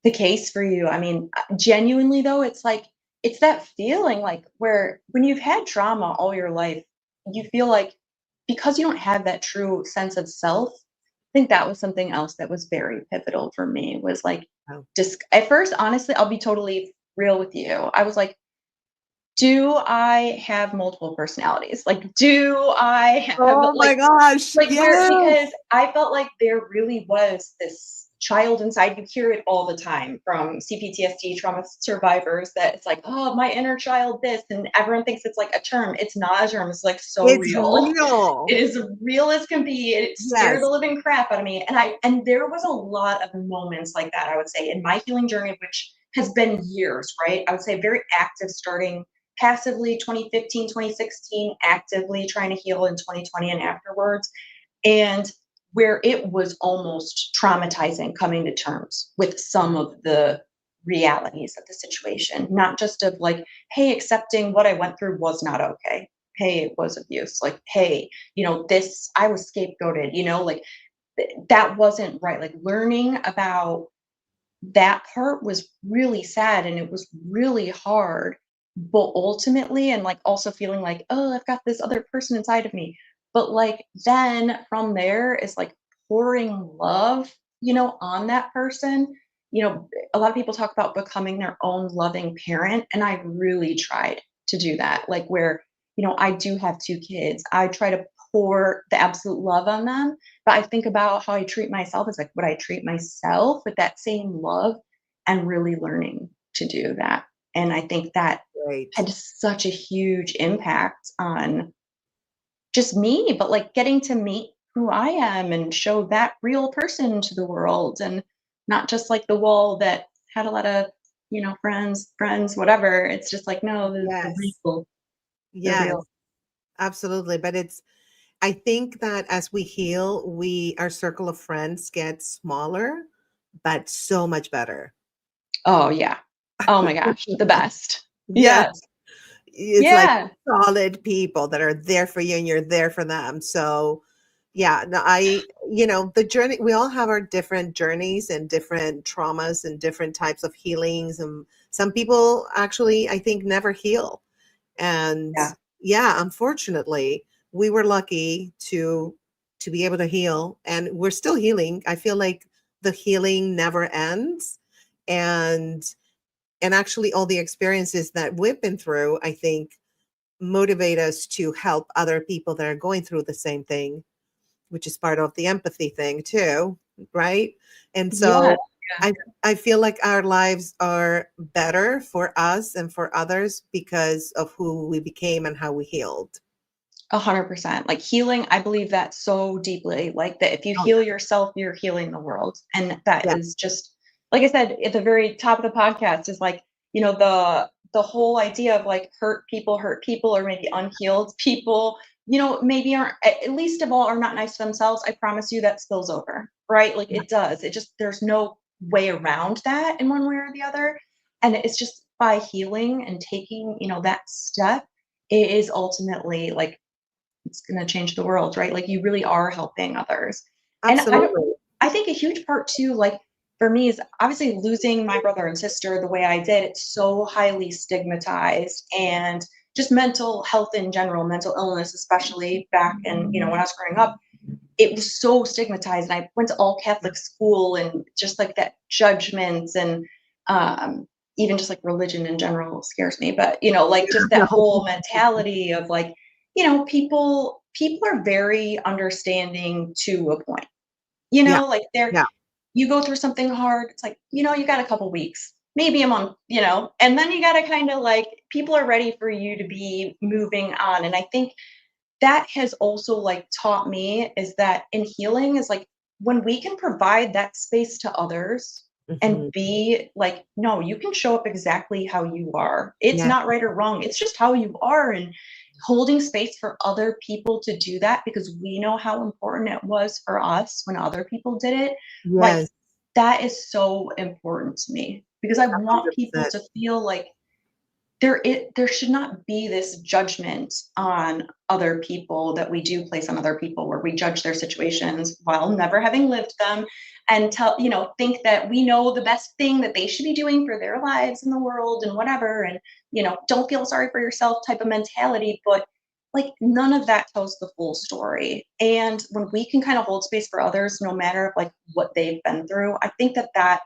the case for you. I mean, genuinely though, it's like, it's that feeling like where when you've had trauma all your life, you feel like because you don't have that true sense of self, I think that was something else that was very pivotal for me was like, Wow. just at first, honestly, I'll be totally real with you. I was like, do I have multiple personalities? Like, do I have Oh my gosh. where Yes. because I felt like there really was this child inside. You hear it all the time from CPTSD trauma survivors that it's like, oh, my inner child, this, and everyone thinks it's like a term. It's not a term. It's like so It's real. real. It is real as can be. It scared Yes. the living crap out of me. And there was a lot of moments like that, I would say, in my healing journey, which has been years, right? I would say very active starting passively 2015, 2016, actively trying to heal in 2020 and afterwards. And where it was almost traumatizing coming to terms with some of the realities of the situation, not just of like, hey, accepting what I went through was not okay. Hey, it was abuse. Like, hey, this, I was scapegoated, like that wasn't right. Like learning about that part was really sad and it was really hard. But ultimately, and like also feeling like, oh, I've got this other person inside of me. But like then from there is like pouring love, on that person. A lot of people talk about becoming their own loving parent. And I really tried to do that. Like where, I do have two kids. I try to pour the absolute love on them, but I think about how I treat myself as like, would I treat myself with that same love and really learning to do that. And I think that Great. had such a huge impact on just me, but like getting to meet who I am and show that real person to the world and not just like the wall that had a lot of, friends, whatever. It's just like, no, the Yes. real, the Yes. real. Absolutely. But I think that as we heal, our circle of friends gets smaller, but so much better. Oh yeah. Oh my gosh. The best. Yes. Yes. It's like Yeah. solid people that are there for you and you're there for them. So yeah, no, the journey, we all have our different journeys and different traumas and different types of healings. And some people actually, I think, never heal. And Yeah. yeah, unfortunately, we were lucky to be able to heal, and we're still healing. I feel like the healing never ends. And actually all the experiences that we've been through, I think, motivate us to help other people that are going through the same thing, which is part of the empathy thing too, right? And Yeah. so I feel like our lives are better for us and for others because of who we became and how we healed. 100%. Like healing, I believe that so deeply. Like that if you Oh heal yourself, you're healing the world. And that yeah. is just like I said at the very top of the podcast is like, the whole idea of like hurt people or maybe unhealed people, maybe aren't at least of all are not nice to themselves. I promise you that spills over, right? Like Yeah. it does. It just there's no way around that in one way or the other. And it's just by healing and taking, that step, it is ultimately like it's going to change the world, right? Like you really are helping others. And Absolutely. I think a huge part too, like for me is obviously losing my brother and sister the way I did. It's so highly stigmatized and just mental health in general, mental illness, especially back in, when I was growing up, it was so stigmatized. And I went to all Catholic school and just like that judgment and um, even just like religion in general scares me. But like just that No. whole mentality of like, people are very understanding to a point. You Yeah. know, like Yeah. you go through something hard, it's like, you got a couple weeks, maybe a month, and then you got to kind of like, people are ready for you to be moving on. And I think that has also like taught me is that in healing is like when we can provide that space to others and Hmm. be like, no, you can show up exactly how you are. It's Yeah. not right or wrong. It's just how you are. And holding space for other people to do that because we know how important it was for us when other people did it. Like Yes. that is so important to me because I want people 100%. to feel like there should not be this judgment on other people that we do place on other people where we judge their situations while never having lived them and think that we know the best thing that they should be doing for their lives in the world and whatever, and don't feel sorry for yourself type of mentality. But like none of that tells the full story. And when we can kind of hold space for others no matter like what they've been through, I think that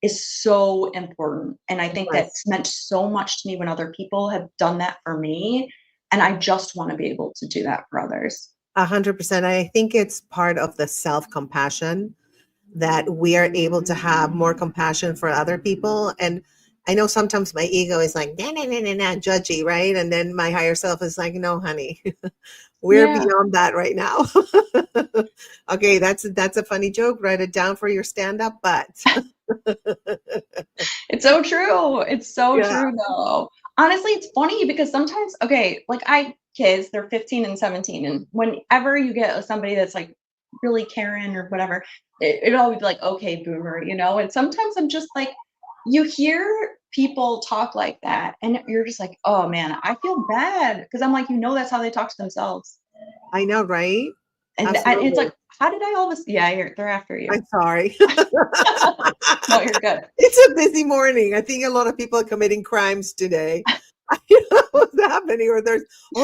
is so important. And I think Yes. that's meant so much to me when other people have done that for me. And I just want to be able to do that for others. 100%. I think it's part of the self-compassion that we are able to have more compassion for other people. And I know sometimes my ego is like, nah, nah, nah, nah, nah, judgy, right? And then my higher self is like, no, honey, we're Yeah, beyond that right now. Okay, that's a funny joke. Write it down for your stand-up, but it's so true. It's so yeah, true, though. Honestly, it's funny because sometimes, okay, like kids, they're 15 and 17. And whenever you get somebody that's like really Karen or whatever, it'll always be like, okay, boomer. And sometimes I'm just like, you hear people talk like that, and you're just like, oh man, I feel bad because I'm like, that's how they talk to themselves. I know, right? And it's Absolutely. like, how did I all this? Yeah, they're after you. I'm sorry. No, you're good. It's a busy morning. I think a lot of people are committing crimes today. You know what's happening? Or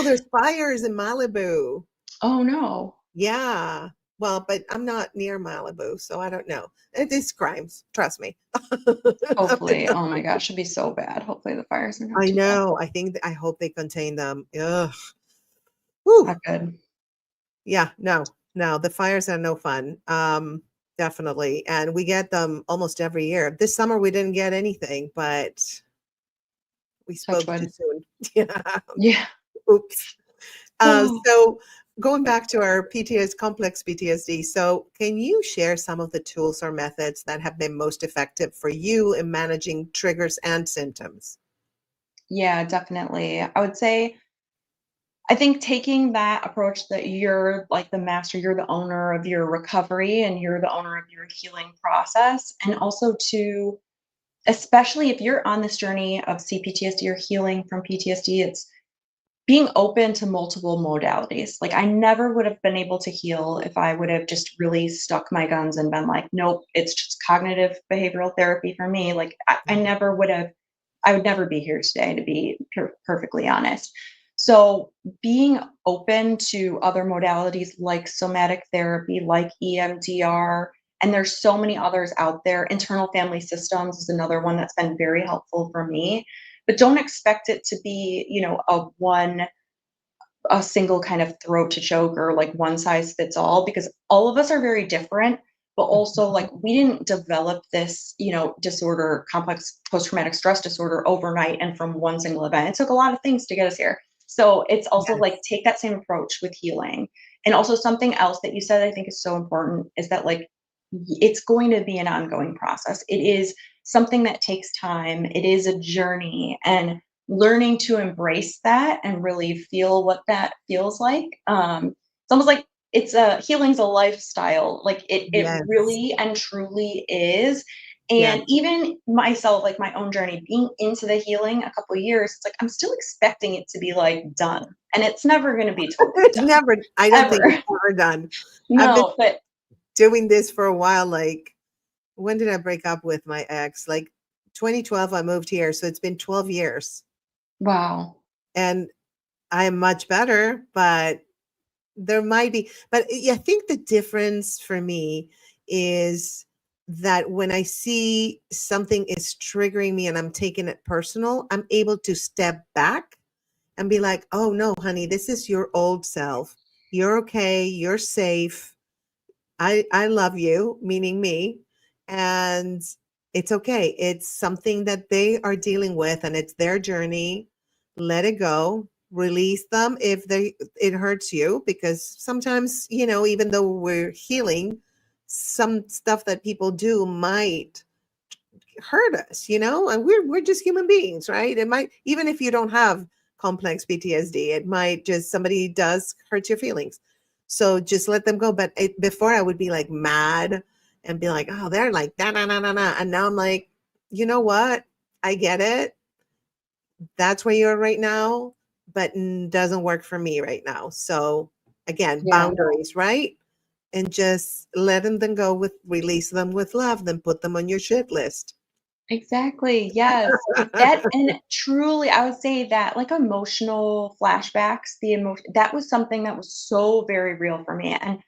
there's fires in Malibu. Oh no. Yeah. Well, but I'm not near Malibu, so I don't know. It is crimes. Trust me. Hopefully. Oh my gosh, it'd be so bad. Hopefully the fires are not I too bad. know. I hope they contain them. Ugh. Whew. Not good. Yeah. No. No. The fires are no fun. Definitely. And we get them almost every year. This summer we didn't get anything, but we Touch spoke too wood. soon. Yeah. Yeah. Oops. Oh, So going back to our complex PTSD, so can you share some of the tools or methods that have been most effective for you in managing triggers and symptoms? yeah, definitely. I would say I think taking that approach that you're like the master, you're the owner of your recovery and you're the owner of your healing process. And also to, especially if you're on this journey of CPTSD or healing from PTSD, it's being open to multiple modalities. Like I never would have been able to heal if I would have just really stuck my guns and been like, nope, it's just cognitive behavioral therapy for me. Like I never would have, I would never be here today, to be perfectly honest. So being open to other modalities like somatic therapy, like EMDR, and there's so many others out there. Internal family systems is another one that's been very helpful for me. But don't expect it to be, a single kind of throat to choke or like one size fits all, because all of us are very different. But also like we didn't develop this disorder, complex post-traumatic stress disorder, overnight and from one single event. It took a lot of things to get us here. So it's also like Yes. take that same approach with healing. And also something else that you said I think is so important is that like it's going to be an ongoing process. It is something that takes time. It is a journey, and learning to embrace that and really feel what that feels like. It's almost like healing's a lifestyle. Like it Yes. really and truly is. Yes. And even myself, like my own journey, being into the healing a couple of years, it's like I'm still expecting it to be like done, and it's never going to be totally It's done never, I don't think it's ever. ever done. I've been No, but doing this for a while. Like, when did I break up with my ex? Like 2012, I moved here. So it's been 12 years. wow. And I am much better, but there might be, but I think the difference for me is that when I see something is triggering me and I'm taking it personal, I'm able to step back and be like, oh no, honey, this is your old self. You're okay. You're safe. I love you, meaning me, and it's okay. It's something that they are dealing with and it's their journey. Let it go. Release them if it hurts you, because sometimes, even though we're healing, some stuff that people do might hurt us, and we're just human beings, right? It might, even if you don't have complex PTSD, it might just, somebody does hurt your feelings. So just let them go. But before I would be like mad and be like, oh, they're like, da, da, da, da, da. And now I'm like, you know what? I get it. That's where you're right now, but doesn't work for me right now. So again, Yeah. boundaries, right? And just let them then go, with release them with love, then put them on your shit list. Exactly, yes. That and truly, I would say that, like, emotional flashbacks, the emotion that was something that was so very real for me, and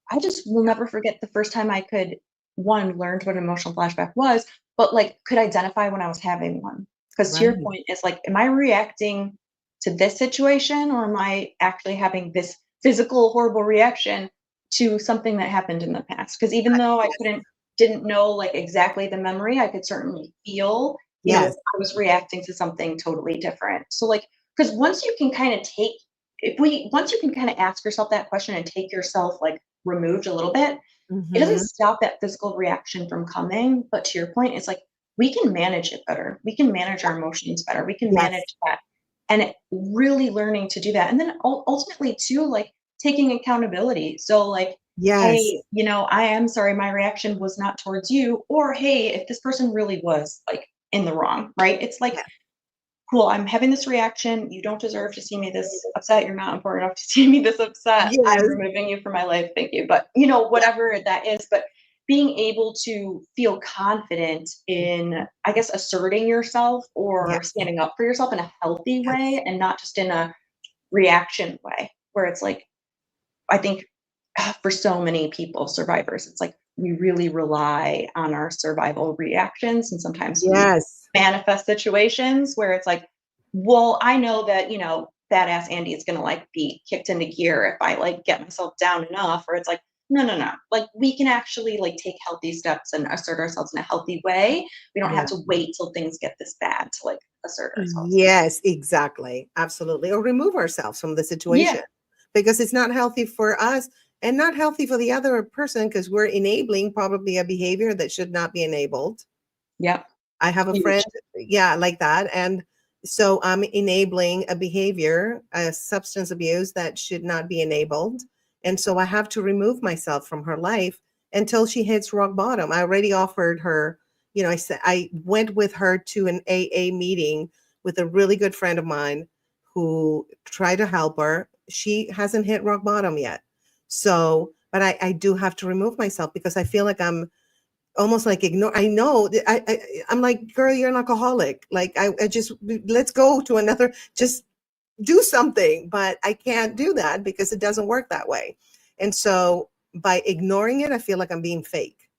I just will never forget the first time I could, 1, learned what an emotional flashback was, but, like, could identify when I was having one. Because to your Right. point, it's like, am I reacting to this situation, or am I actually having this physical horrible reaction to something that happened in the past? Because even though I Yes. didn't know, like, exactly the memory, I could certainly feel, if Yes. I was reacting to something totally different. So, like, because once you can kinda take if we once you can kinda ask yourself that question and take yourself, like, removed a little bit, it doesn't Hmm. stop that physical reaction from coming, but to your point, it's like, we can manage it better. We can manage our emotions better. We can Yes. manage that, and really learning to do that, and then ultimately too, like, taking accountability. So, like, Yes. "Hey, I am sorry my reaction was not towards you," or, "Hey, if this person really was, like, in the wrong," right? It's like, Yeah. cool, I'm having this reaction. You don't deserve to see me this upset. You're not important enough to see me this upset. I'm Yes. removing you from my life. Thank you. But, Yeah. whatever that is, but being able to feel confident in, I guess, asserting yourself or Yes. standing up for yourself in a healthy Yes. way and not just in a reaction way where it's like, I think for so many people, survivors, it's like we really rely on our survival reactions. And sometimes we Yes. manifest situations where it's like, well, I know that, badass Andy is going to like be kicked into gear if I like get myself down enough. Or it's like, no, no, no. Like we can actually like take healthy steps and assert ourselves in a healthy way. We don't have Yeah. to wait till things get this bad to like assert ourselves. Yes, exactly. Absolutely. Or remove ourselves from the situation, Yeah. because it's not healthy for us and not healthy for the other person, because we're enabling probably a behavior that should not be enabled. Yep. I have a friend, Huge. yeah, like that. And so I'm enabling a behavior, a substance abuse that should not be enabled. And so I have to remove myself from her life until she hits rock bottom. I already offered her, I said, I went with her to an AA meeting with a really good friend of mine who tried to help her. She hasn't hit rock bottom yet. So, but I do have to remove myself because I feel like I'm almost like ignore. I know I'm like, girl, you're an alcoholic. Like I just, let's go to another, just do something. But I can't do that because it doesn't work that way. And so by ignoring it, I feel like I'm being fake.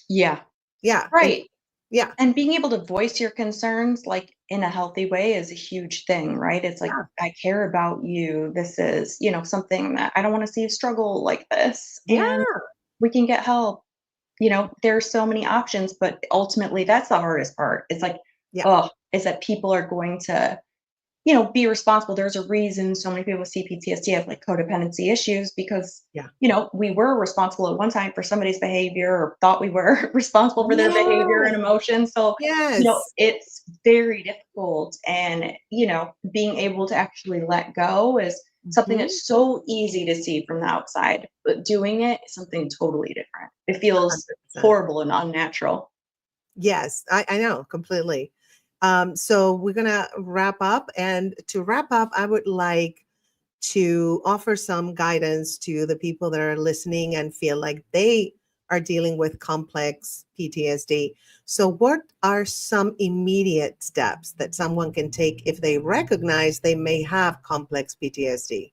Yeah. Yeah. And Right. yeah. And being able to voice your concerns, like, in a healthy way is a huge thing, right? It's like, Yeah. "I care about you. This is, something that I don't wanna see you struggle like this, and Yeah. we can get help." There's so many options, but ultimately, that's the hardest part. It's like, Yeah. oh, is that people are going to be responsible. There's a reason so many people with CPTSD have like codependency issues because, Yeah. we were responsible at one time for somebody's behavior or thought we were responsible for their behavior and Yes. emotions. So, Yes. it's very difficult. And, being able to actually let go is something Mhm. that's so easy to see from the outside, but doing it is something totally different. It feels 100%. horrible and unnatural. Yes, I know completely. So we're gonna wrap up, and to wrap up, I would like to offer some guidance to the people that are listening and feel like they are dealing with complex PTSD. So, what are some immediate steps that someone can take if they recognize they may have complex PTSD?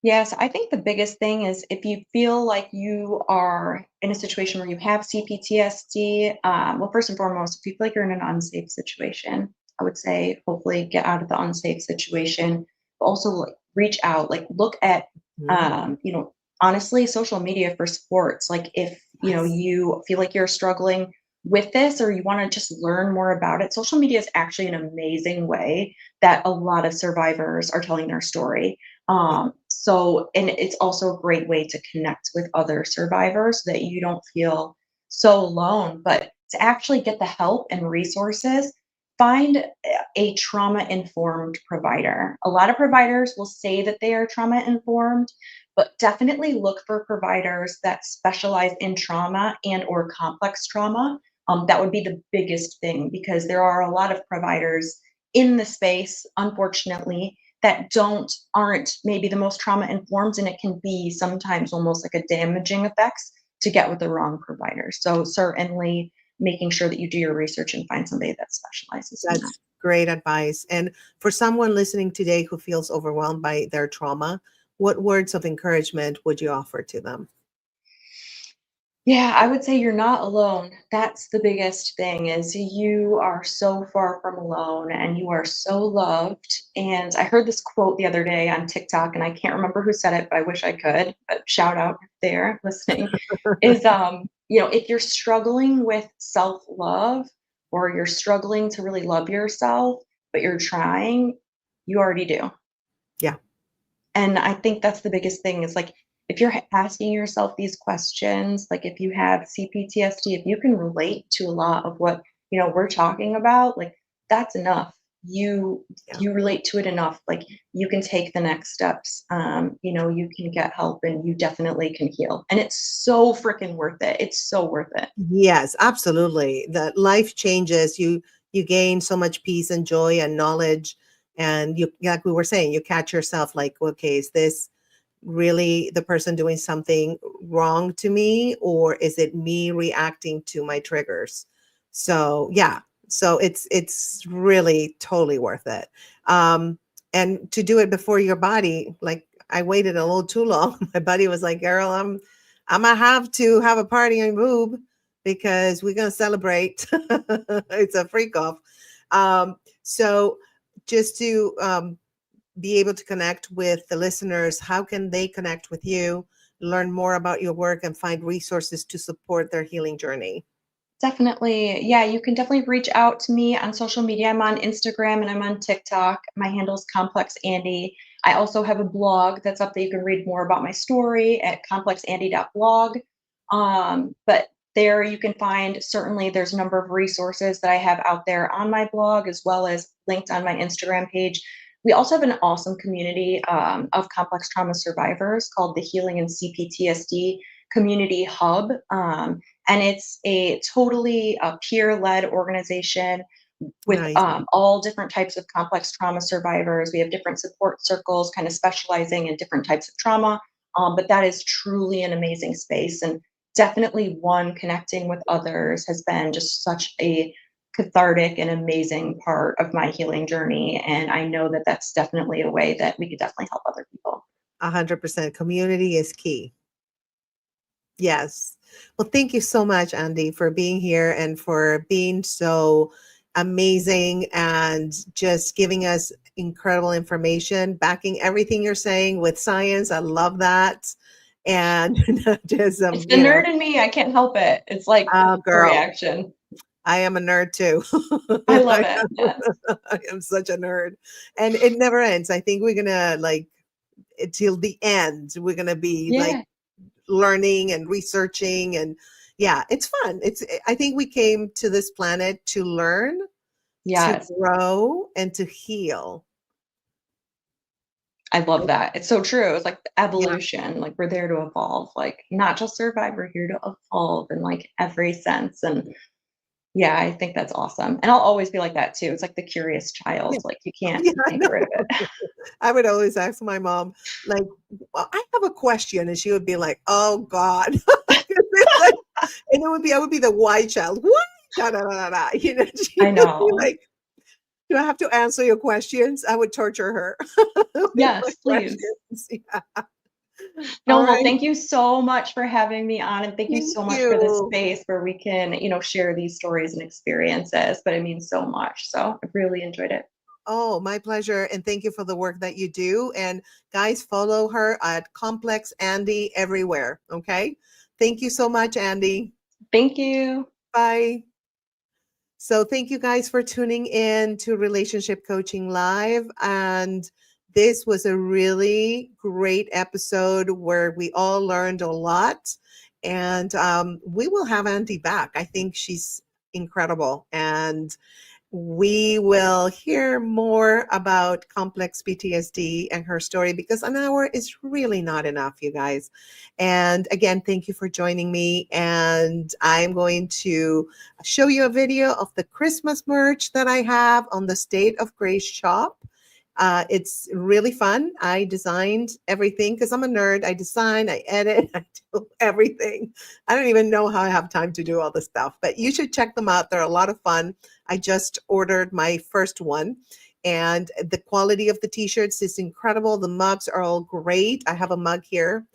Yes, I think the biggest thing is if you feel like you are in a situation where you have CPTSD, well, first and foremost, if you feel like you're in an unsafe situation, I would say hopefully get out of the unsafe situation. But also, like, reach out, like look at, Mhm. um, you know, honestly, social media for sports. Like if, Yes. you feel like you're struggling with this or you want to just learn more about it, social media is actually an amazing way that a lot of survivors are telling their story. Yeah. And it's also a great way to connect with other survivors so that you don't feel so alone, but to actually get the help and resources, find a trauma informed provider. A lot of providers will say that they are trauma informed, but definitely look for providers that specialize in trauma and or complex trauma. That would be the biggest thing because there are a lot of providers in the space, unfortunately, that aren't maybe the most trauma informed, and it can be sometimes almost like a damaging effects to get with the wrong provider. So certainly making sure that you do your research and find somebody that specializes in that. That's great advice. And for someone listening today who feels overwhelmed by their trauma, what words of encouragement would you offer to them? Yeah, I would say you're not alone. That's the biggest thing is you are so far from alone and you are so loved. And I heard this quote the other day on TikTok and I can't remember who said it, but I wish I could. But shout out if they're listening is if you're struggling with self-love or you're struggling to really love yourself, but you're trying, you already do. Yeah. And I think that's the biggest thing is like if you're asking yourself these questions, like if you have CPTSD, if you can relate to a lot of what, we're talking about, like that's enough. You Yeah. you relate to it enough, like you can take the next steps. You can get help and you definitely can heal. And it's so freaking worth it. It's so worth it. Yes, absolutely. The life changes. You gain so much peace and joy and knowledge. And you, like we were saying, you catch yourself like, okay, is this really the person doing something wrong to me, or is it me reacting to my triggers? So yeah, so it's really totally worth it. And to do it before your body, like I waited a little too long. My buddy was like, girl, I'm gonna have to have a party and boob because we're gonna celebrate. It's a freak off. So just to be able to connect with the listeners, how can they connect with you, learn more about your work, and find resources to support their healing journey? Definitely. Yeah, you can definitely reach out to me on social media. I'm on Instagram and I'm on TikTok. My handle is Complex Andy. I also have a blog that's up there. You can read more about my story at complexandy.blog. But there you can find certainly there's a number of resources that I have out there on my blog as well as linked on my Instagram page. We also have an awesome community of complex trauma survivors called the Healing and CPTSD Community Hub. And it's a totally peer-led organization with Nice. all different types of complex trauma survivors. We have different support circles kind of specializing in different types of trauma, but that is truly an amazing space. And definitely one connecting with others has been just such a cathartic and amazing part of my healing journey. And I know that that's definitely a way that we could definitely help other people. 100% community is key. Yes. Well, thank you so much, Andy, for being here and for being so amazing and just giving us incredible information, backing everything you're saying with science. I love that. And not just, It's the nerd in me. I can't help it. It's like oh, a girl, reaction. I am a nerd too. I love I it. am, Yes. I am such a nerd. And it never ends. I think we're going to like, till the end, we're going to be like, Yeah. learning and researching, and yeah, it's fun. I think we came to this planet to learn, to Yes. grow, and to heal. I love that. It's so true. It's like the Yeah. evolution. Like we're there to evolve. Like not just survive, we're here to evolve in like every sense. And yeah, I think that's awesome. And I'll always be like that too. It's like the curious child. Yeah. Like Yeah, you I can't get rid of know. it. I would always ask my mom, like, well, I have a question, and she would be like, oh God. It's like, and I would be the white child. What? Da, da, da, da, da. She I would be know. like, do I have to answer your questions? I would torture her with my Yes, please. questions. Yeah. All No, well, right. thank you so much for having me on, and thank you Thank so much for this you. space where we can, share these stories and experiences. But it means so much. So I really enjoyed it. Oh, my pleasure. And thank you for the work that you do. And guys, follow her at Complex Andy everywhere. Okay. Thank you so much, Andy. Thank you. Bye. So thank you guys for tuning in to Relationship Coaching Live. And this was a really great episode where we all learned a lot. And we will have Andy back. I think she's incredible. And we will hear more about complex PTSD and her story, because an hour is really not enough, you guys. And again, thank you for joining me. And I'm going to show you a video of the Christmas merch that I have on the State of Grace shop. It's really fun. I designed everything because I'm a nerd. I design, I edit, I do everything. I don't even know how I have time to do all this stuff, but you should check them out. They're a lot of fun. I just ordered my first one, and the quality of the t-shirts is incredible. The mugs are all great. I have a mug here.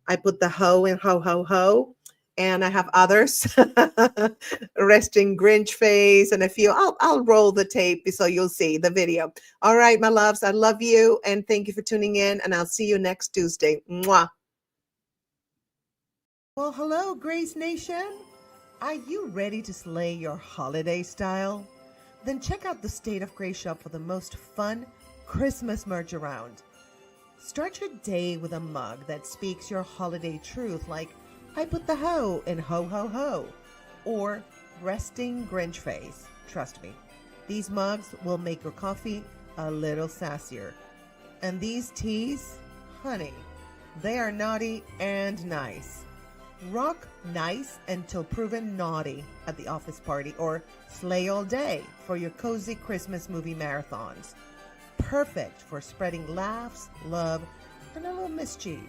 I put the ho in ho, ho, ho. And I have others, resting Grinch face, and a few. I'll roll the tape so you'll see the video. All right, my loves, I love you, and thank you for tuning in, and I'll see you next Tuesday. Mwah. Well, hello, Grace Nation. Are you ready to slay your holiday style? Then check out the State of Grace shop for the most fun Christmas merch around. Start your day with a mug that speaks your holiday truth, like I put the ho in ho ho ho, or resting Grinch face. Trust me, these mugs will make your coffee a little sassier. And these teas, honey, they are naughty and nice. Rock nice until proven naughty at the office party, or slay all day for your cozy Christmas movie marathons. Perfect for spreading laughs, love, and a little mischief.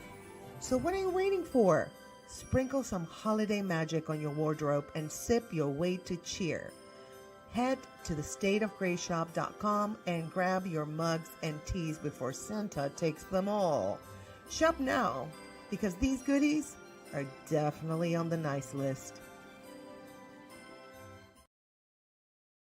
So what are you waiting for? Sprinkle some holiday magic on your wardrobe and sip your way to cheer. Head to thestateofgraceshop.com and grab your mugs and teas before Santa takes them all. Shop now, because these goodies are definitely on the nice list.